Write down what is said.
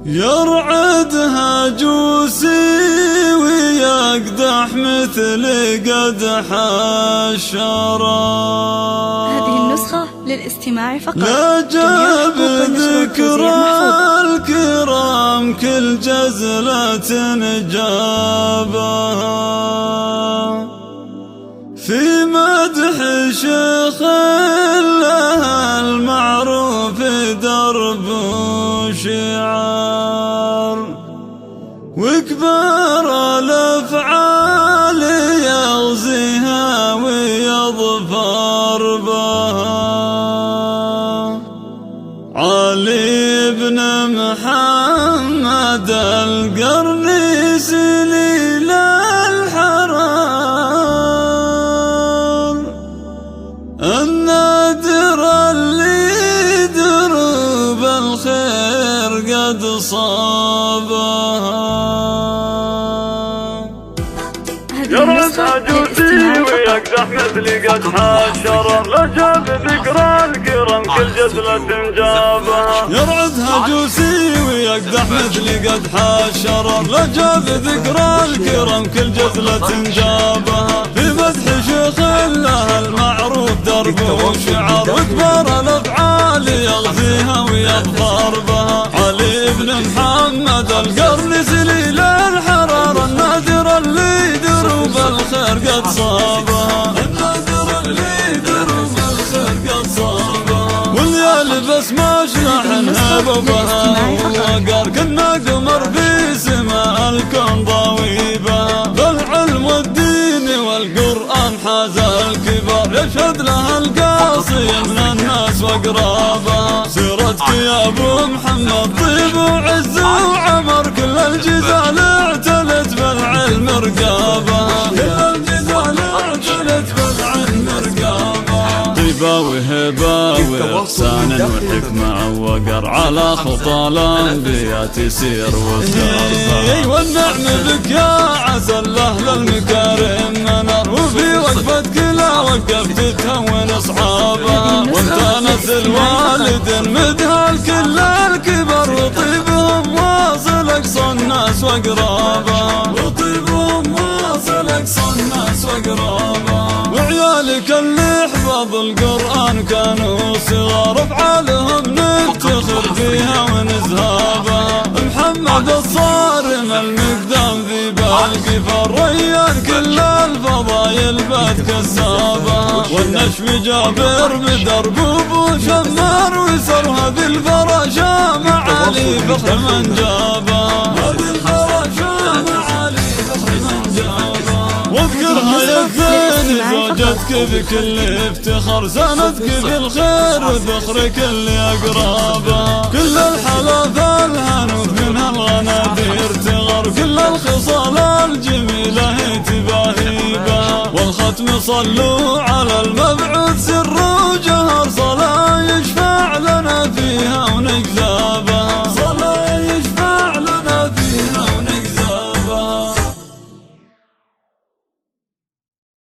يرعدها جوسي ويقدح مثل قدح الشراب. هذه النسخة للاستماع فقط. لا جاب ذكر الكرام كل جزلة جابها في مدح شيخ لها المعروف درب وشعار، وكبار الافعال يغزيها ويظفر بها. علي بن محمد القرني سليل الحرام، النادر اللي دروب الخير قد صابها. يرعد عجوزي ويقدح مثل قدح الشرر، لا جاب ذكر الكرم كل جزلة جابها. يرعد عجوزي ويقدح مثل قدح الشرر، لا جاب ذكر الكرم كل جزلة جابها في مدح شيخ لها المعروف درب وشعار، وكبار الافعال يغزيها ويظفر بها. علي بن محمد القرني سليل الحرار، النادر اللي دروب الخير قد صابها، النادر اللي دروب الخير قد صابها. واللي يلبس مشلح هيبة وبهاء ووقار، كنا قمر في سماء الكون ضويبها. بالعلم والدين والقرآن حاز الكبار، يشهد لها القاصي من الناس وقرابها. سيرتك يا ابو محمد طيب وعز وعمر، كل الجزال اعتلت بالعلم رقابها، كل الجزال اعتلت بالعلم رقابها. طيبة وهبة واحسان وحكمة وقر، على خطى الانبياء تسير وترفع. والنعم بك يا عسل اهل المكارم منار، وفي وقفتك لا وقفت تهون اصحابها. وانت مثل والد مدها لكل الكبر، وطيبهم واصل اقصى الناس واقرابها، وطيبهم واصل اقصى الناس واقرابها. وعيالك اللي حفظ القرآن كانوا صغار، افعالهم نفتخر فيها ونزهابها. محمد الصارم المقدام ذي بالكفر، ريان كل الفضايل بات كسابها. والنشم جابر بدرب ابو شمار، ويسر هذه الفراشة معالي فخر من جابها، هذه الفراشة معالي فخر من جابها. واذكرها يا الثاني زوجتك بكل افتخار، سندك بالخير وذخرك اللي اقرابها. كل الحلاف الهنوف منها الغنادير تغر، كل الخصال الجميلة تباهي بها. والختم صلوا على المبعوث سر